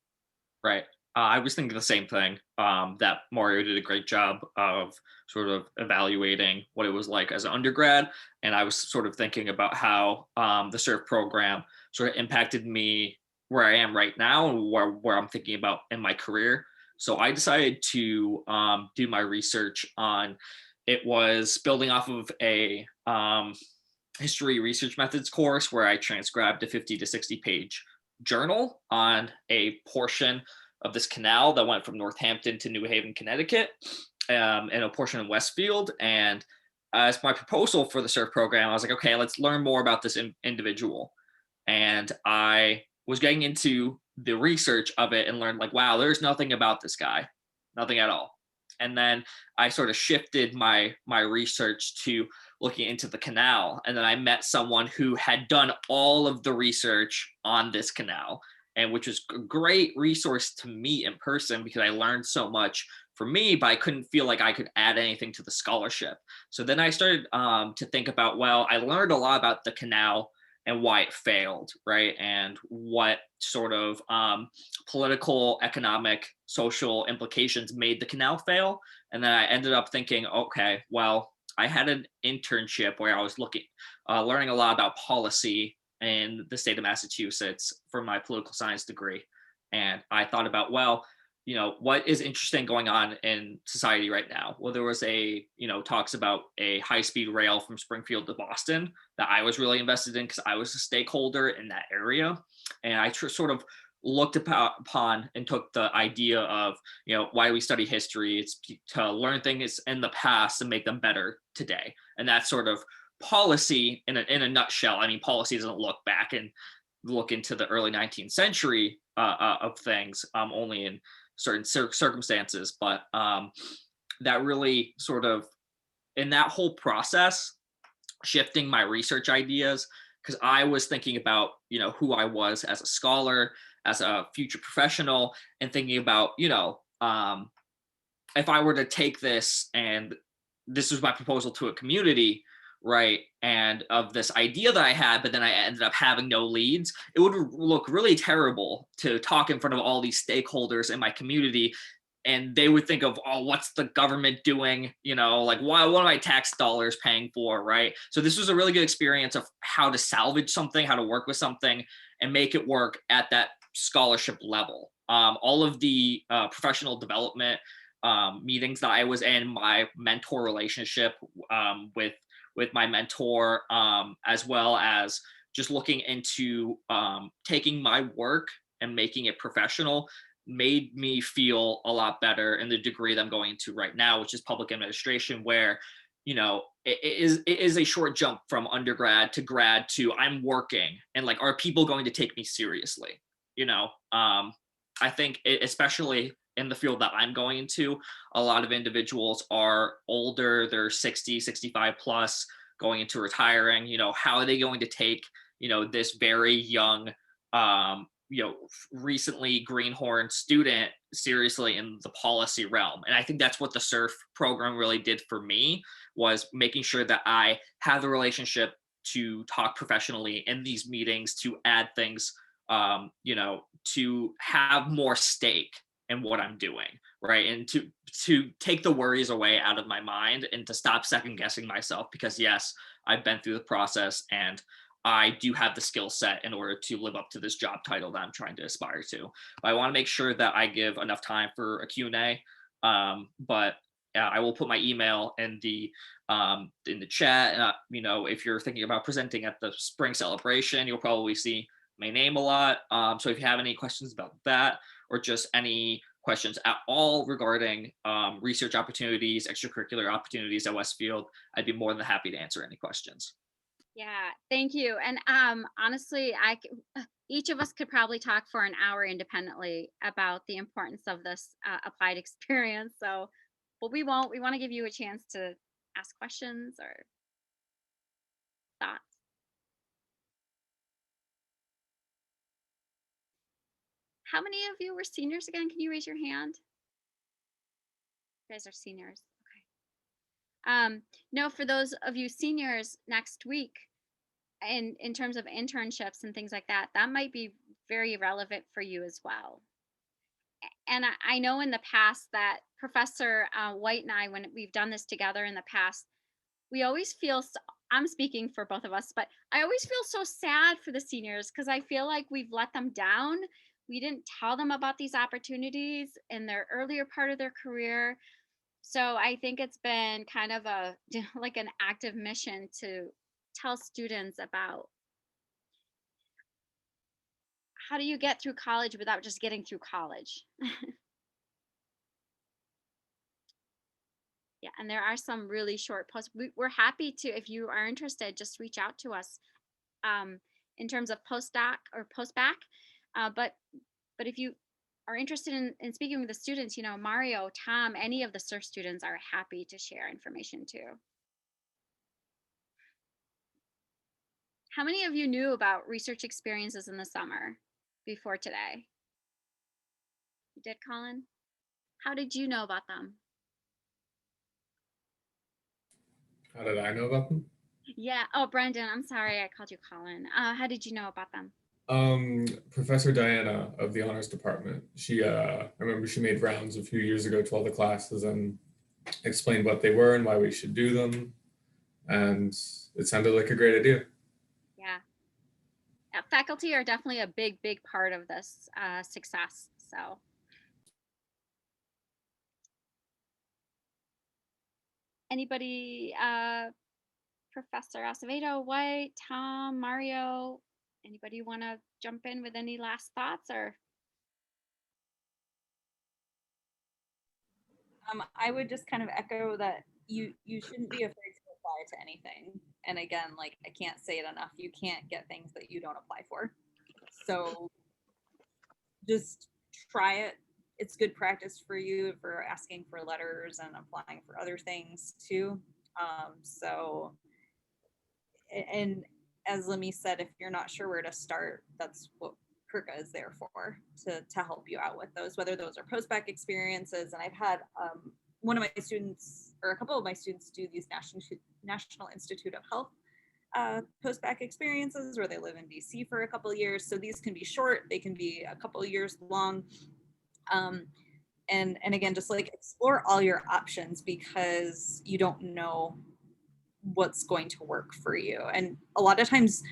Right. I was thinking the same thing, that Mario did a great job of sort of evaluating what it was like as an undergrad. And I was sort of thinking about how the CERF program sort of impacted me where I am right now and where I'm thinking about in my career. So I decided to do my research on, it was building off of a history research methods course where I transcribed a 50 to 60 page journal on a portion of this canal that went from Northampton to New Haven, Connecticut, and a portion in Westfield. And as my proposal for the CERF program, I was like, okay, let's learn more about this individual. And I was getting into the research of it and learned like, wow, there's nothing about this guy, nothing at all. And then I sort of shifted my research to looking into the canal. And then I met someone who had done all of the research on this canal, and which was a great resource to meet in person because I learned so much for me, but I couldn't feel like I could add anything to the scholarship. So then I started to think about, well, I learned a lot about the canal and why it failed, right? And what sort of political, economic, social implications made the canal fail. And then I ended up thinking, okay, well, I had an internship where I was learning a lot about policy in the state of Massachusetts for my political science degree. And I thought about, well, what is interesting going on in society right now? Well, there was talks about a high-speed rail from Springfield to Boston that I was really invested in because I was a stakeholder in that area. And I sort of looked upon and took the idea of, why do we study history? It's to learn things in the past and make them better today. And that's sort of policy in a nutshell. I mean, policy doesn't look back and look into the early 19th century of things, only in certain circumstances, but that really sort of, in that whole process, shifting my research ideas, because I was thinking about, who I was as a scholar, as a future professional, and thinking about, if I were to take this, and this was my proposal to a community, right, and of this idea that I had, but then I ended up having no leads, it would look really terrible to talk in front of all these stakeholders in my community, and they would think of, oh, what's the government doing? Like, what are my tax dollars paying for, right? So this was a really good experience of how to salvage something, how to work with something and make it work at that scholarship level. All of the professional development meetings that I was in, my mentor relationship with my mentor, as well as just looking into taking my work and making it professional, made me feel a lot better in the degree that I'm going into right now, which is public administration, where it is a short jump from undergrad to grad to I'm working, and like, are people going to take me seriously? I think especially in the field that I'm going into, a lot of individuals are older, they're 60, 65 plus, going into retiring. How are they going to take, this very young, recently greenhorn student seriously in the policy realm? And I think that's what the SURF program really did for me, was making sure that I have the relationship to talk professionally in these meetings, to add things, to have more stake in what I'm doing, right? And to take the worries away out of my mind and to stop second guessing myself, because yes, I've been through the process and I do have the skill set in order to live up to this job title that I'm trying to aspire to. But I want to make sure that I give enough time for a Q&A. But I will put my email in the chat. If you're thinking about presenting at the spring celebration, you'll probably see my name a lot. So if you have any questions about that, or just any questions at all regarding research opportunities, extracurricular opportunities at Westfield, I'd be more than happy to answer any questions. Yeah, thank you. And honestly, each of us could probably talk for an hour independently about the importance of this applied experience. So, but we won't. We want to give you a chance to ask questions or thoughts. How many of you were seniors again? Can you raise your hand? You guys are seniors. Okay. No, for those of you seniors next week, in terms of internships and things like that, that might be very relevant for you as well. And I know in the past that Professor White and I, when we've done this together in the past, we always feel, I'm speaking for both of us, but I always feel so sad for the seniors because I feel like we've let them down. We didn't tell them about these opportunities in their earlier part of their career. So I think it's been kind of like an active mission to tell students about how do you get through college without just getting through college. Yeah, and there are some really short posts. We're happy to, if you are interested, just reach out to us in terms of postdoc or postbac. But if you are interested in speaking with the students, Mario, Tom, any of the SURF students are happy to share information too. How many of you knew about research experiences in the summer before today? You did, Colin? How did you know about them? How did I know about them? Yeah. Oh, Brendan, I'm sorry I called you Colin. How did you know about them? Professor Diana of the honors department. I remember she made rounds a few years ago to all the classes and explained what they were and why we should do them. And it sounded like a great idea. Yeah. Faculty are definitely a big part of this success. So. Anybody, Professor Acevedo, White, Tom, Mario, anybody want to jump in with any last thoughts or? I would just kind of echo that you shouldn't be afraid to apply to anything. And again, like I can't say it enough, you can't get things that you don't apply for. So just try it. It's good practice for you for asking for letters and applying for other things too. And as Lemmy said, if you're not sure where to start, that's what CURCA is there for, to help you out with those, whether those are post-bac experiences. And I've had one of my students, or a couple of my students, do these National Institute of Health post-bac experiences where they live in DC for a couple of years. So these can be short, they can be a couple of years long. And again, just like explore all your options because you don't know what's going to work for you. And a lot of times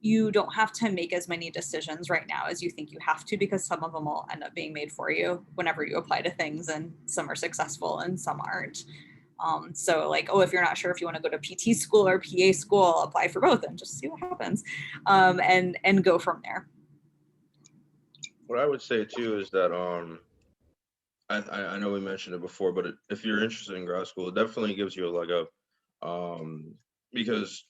you don't have to make as many decisions right now as you think you have to, because some of them will end up being made for you whenever you apply to things, and some are successful and some aren't. So like, if you're not sure if you want to go to PT school or PA school, apply for both and just see what happens, and go from there. What I would say too is that I know we mentioned it before, but if you're interested in grad school, it definitely gives you a leg up, because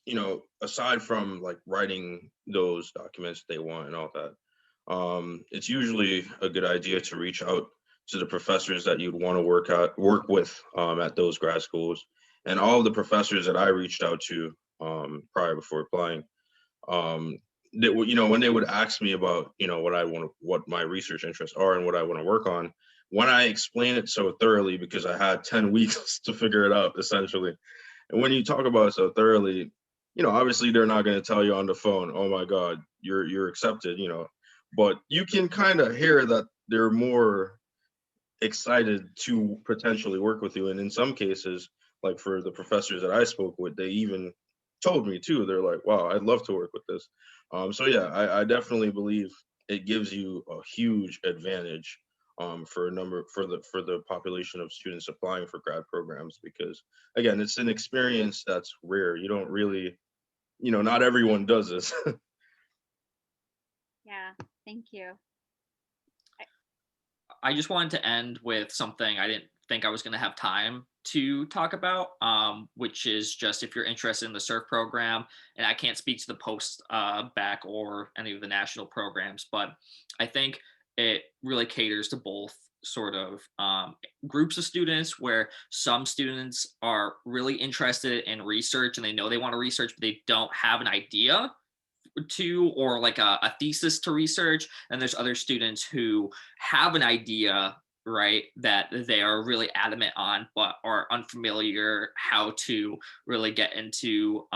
aside from like writing those documents they want and all that, it's usually a good idea to reach out to the professors that you'd want to work with at those grad schools. And all of the professors that I reached out to prior before applying, that would, when they would ask me about, what my research interests are and what I want to work on, when I explain it so thoroughly, because I had 10 weeks to figure it out essentially. And when you talk about it so thoroughly, obviously they're not going to tell you on the phone, oh my God, you're accepted, but you can kind of hear that they're more excited to potentially work with you. And in some cases, like for the professors that I spoke with, they even told me too, they're like, wow, I'd love to work with this. So yeah, I definitely believe it gives you a huge advantage for the population of students applying for grad programs, because again, it's an experience that's rare. You don't really, not everyone does this. Yeah, thank you. I just wanted to end with something I didn't think I was going to have time to talk about, which is just if you're interested in the SURF program, and I can't speak to the post back or any of the national programs, but I think it really caters to both sort of groups of students, where some students are really interested in research and they know they want to research, but they don't have an idea to, or like a thesis to research. And there's other students who have an idea, right, that they are really adamant on, but are unfamiliar how to really get into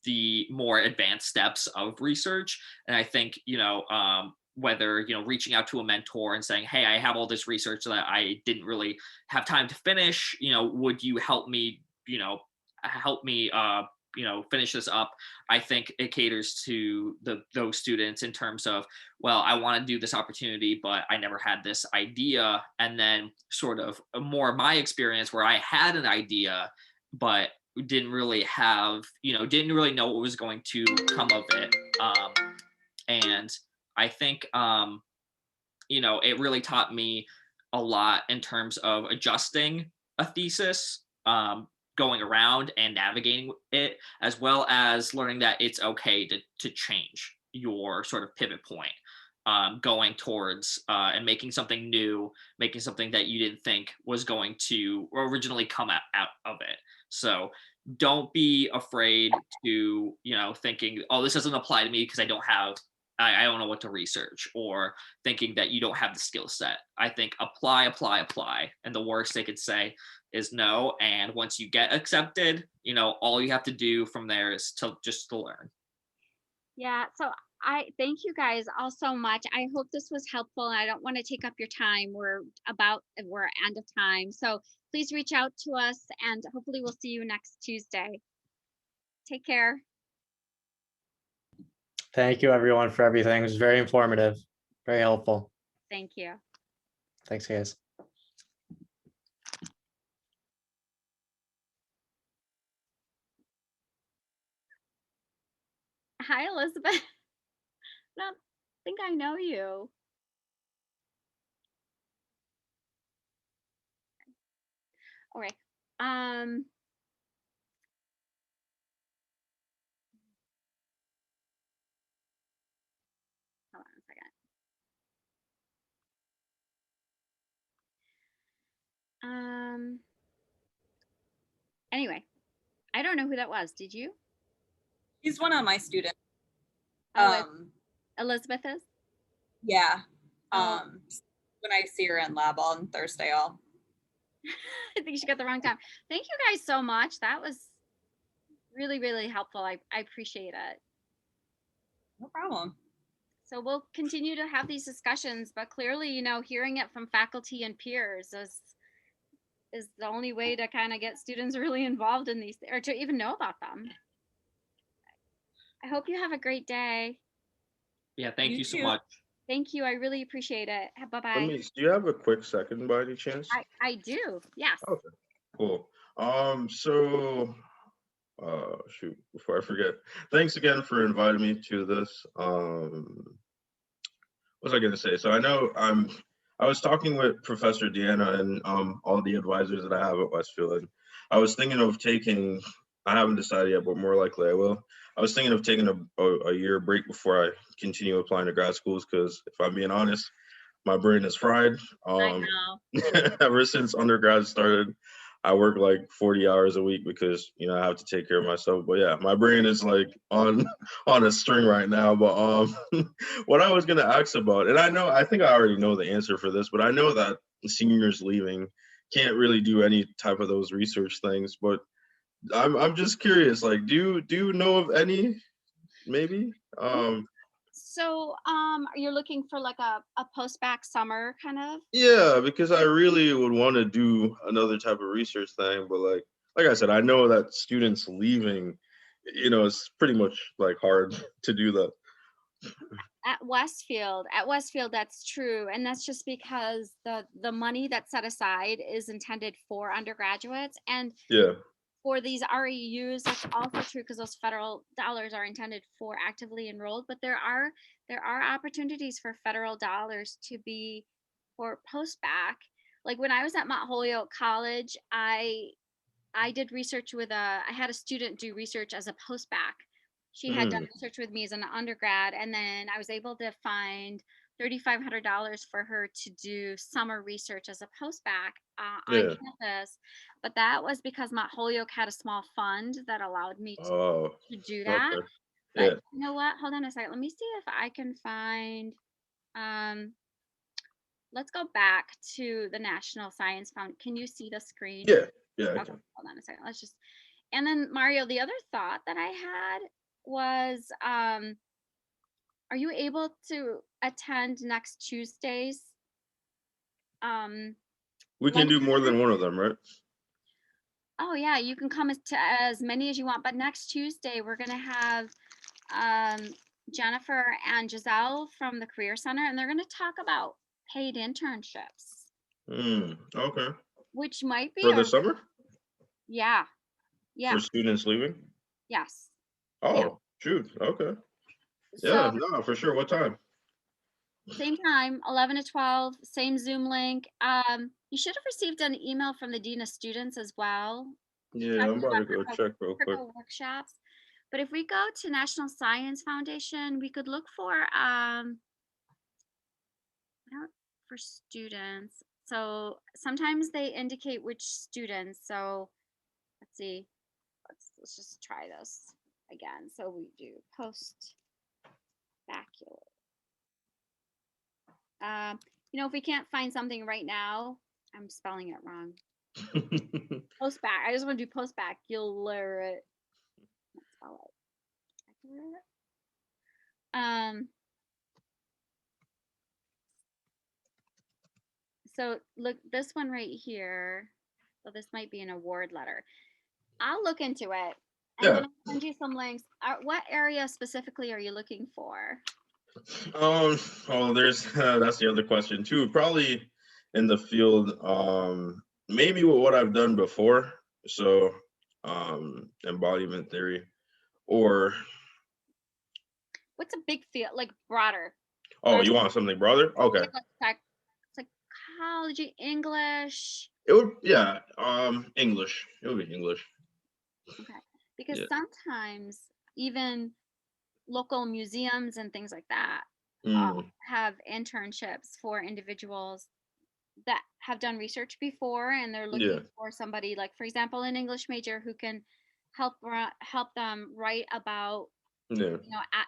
the more advanced steps of research. And I think, whether, reaching out to a mentor and saying, hey, I have all this research that I didn't really have time to finish, would you help me, finish this up? I think it caters to those students in terms of, well, I want to do this opportunity, but I never had this idea. And then sort of more of my experience where I had an idea, but didn't really know what was going to come of it. And I think, it really taught me a lot in terms of adjusting a thesis, going around and navigating it, as well as learning that it's okay to change your sort of pivot point, going towards and making something new, making something that you didn't think was going to originally come out of it. So don't be afraid to, thinking, oh, this doesn't apply to me because I don't know what to research, or thinking that you don't have the skill set. I think apply. And the worst they could say is no. And once you get accepted, all you have to do from there is to learn. Yeah, so I thank you guys all so much. I hope this was helpful. I don't want to take up your time. We're end of time. So please reach out to us, and hopefully we'll see you next Tuesday. Take care. Thank you everyone for everything. It was very informative, very helpful. Thank you. Thanks, guys. Hi, Elizabeth. I don't think I know you. Okay. Hold on a second. Anyway, I don't know who that was. Did you? He's one of my students. Oh, Elizabeth is? Yeah. When I see her in lab on Thursday, I think she got the wrong time. Thank you guys so much. That was really, really helpful. I appreciate it. No problem. So we'll continue to have these discussions, but clearly, hearing it from faculty and peers is the only way to kind of get students really involved in these, or to even know about them. I hope you have a great day. Yeah, thank you so much. Thank you. I really appreciate it. Bye-bye. Do you have a quick second by any chance? I do. Yes. Okay, cool. So, shoot, before I forget, thanks again for inviting me to this. What was I going to say? So I was talking with Professor Deanna and all the advisors that I have at Westfield. And I was thinking of taking I haven't decided yet, but more likely I will. I was thinking of taking a year break before I continue applying to grad schools because if I'm being honest, my brain is fried. I Um, know. ever since undergrad started, I work like 40 hours a week because I have to take care of myself. But yeah, my brain is like on on a string right now. But what I was gonna ask about, and I think I already know the answer for this, but I know that seniors leaving can't really do any type of those research things. But I'm just curious, like, do you know of any maybe? So, you're looking for like a post-bac summer kind of? Yeah, because I really would want to do another type of research thing, but like I said, I know that students leaving, it's pretty much like hard to do that. At Westfield, that's true, and that's just because the money that's set aside is intended for undergraduates, and Yeah. for these REUs, that's also true because those federal dollars are intended for actively enrolled, but there are opportunities for federal dollars to be for post-bac. Like when I was at Mount Holyoke College, I did research with I had a student do research as a post-bac. She had done Mm, research with me as an undergrad, and then I was able to find $3,500 for her to do summer research as a post-bac on yeah. campus. But that was because Mount Holyoke had a small fund that allowed me Oh, to do that. okay. But Yeah. you know what? Hold on a second. Let me see if I can find. Um, let's go back to the National Science Foundation. Can you see the screen? Yeah. Yeah, I Okay, can. hold on a second. Let's just and then Mario, the other thought that I had was are you able to attend next Tuesday's um We can do more lecture? than one of them, right? Oh yeah, you can come as many as you want, but next Tuesday we're gonna have um Jennifer and Giselle from the Career Center, and they're gonna talk about paid internships, Okay. which might be For the a summer? yeah, yeah, For students leaving? yes, yeah. Oh, shoot. Okay. So Yeah, no, for sure. What time? same time, 11 to 12, same Zoom link. You should have received an email from the Dean of Students as well, Yeah, I'm talking about about to go check real quick. CURCA workshops. But if we go to National Science Foundation, we could look for for students. So sometimes they indicate which students. So let's see. Let's just try this again. So we do post baculate. Um, if we can't find something right now, I'm spelling it wrong. Post back. I just want to do post back. You'll learn it. Let's spell it. So look, this one right here. So this might be an award letter. I'll look into it, and Yeah. then I'll send you some links. What area specifically are you looking for? There's that's the other question too. Probably in the field, maybe with what I've done before. So, embodiment theory, or What's a big field, like broader? oh, you want something broader? Okay. Like psychology, English. It would, yeah. English. It would be English. Okay, because Yeah. sometimes even local museums and things like that Mm, have internships for individuals that have done research before, and they're looking yeah. for somebody, like for example an English major who can help them write about Yeah.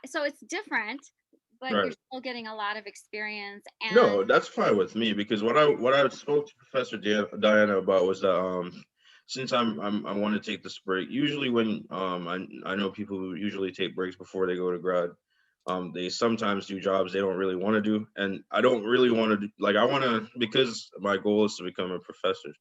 so it's different, but you're Right. still getting a lot of experience. And No, that's fine with me because what I spoke to Professor Diana about was that since I want to take this break. Usually when I know people who usually take breaks before they go to grad. They sometimes do jobs they don't really want to do, and I don't really want to do, like I want to, because my goal is to become a professor.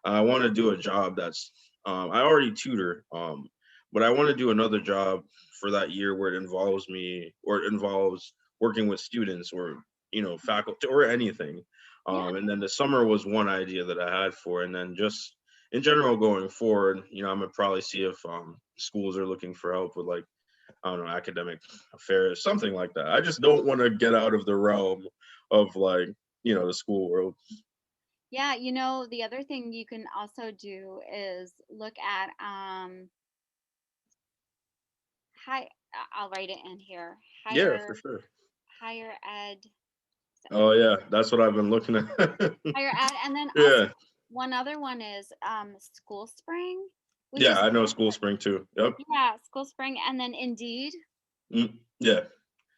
I want to do a job that's I already tutor, but I want to do another job for that year where it involves me or it involves working with students or faculty or anything. yeah, And then the summer was one idea that I had for, and then just in general going forward, I'm gonna probably see if schools are looking for help with, like, I don't know, academic affairs, something like that. I just don't want to get out of the realm of, like, the school world. yeah, the other thing you can also do is look at I'll write it in here. Yeah, for sure. Higher ed. Oh yeah, that's what I've been looking at. Higher ed, and then Yeah, also one other one is School Spring, which yeah, is I know School Spring too. Yep. yeah, School Spring, and then Indeed. Yeah.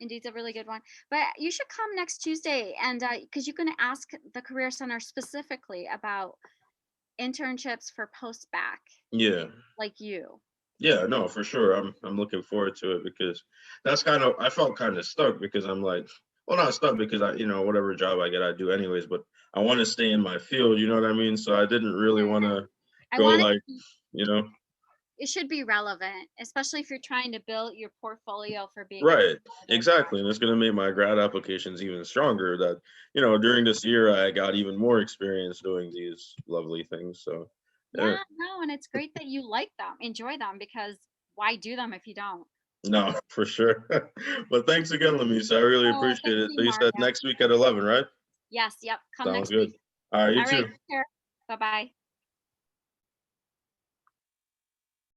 Indeed's a really good one. But you should come next Tuesday, and because you're going to ask the Career Center specifically about internships for post-bac, Yeah. like you. Yeah, no, for sure. I'm looking forward to it because that's I felt kind of stuck because I'm like, well, not stuck because whatever job I get, I do anyways, but I want to stay in my field, you know what I mean? So I didn't really want to I go want like, you know, it should be relevant, especially if you're trying to build your portfolio for being right, exactly. And it's going to make my grad applications even stronger that, during this year, I got even more experience doing these lovely things. So, yeah. Yeah, no, and it's great that you like them, enjoy them, because why do them if you don't? No, for sure. But thanks again, Lamise. I really Oh, appreciate thank it. you, So you said Mario. next week at 11, right? Yes, yep, come Sounds next good. week. All right, you All right, too. take care. Bye-bye.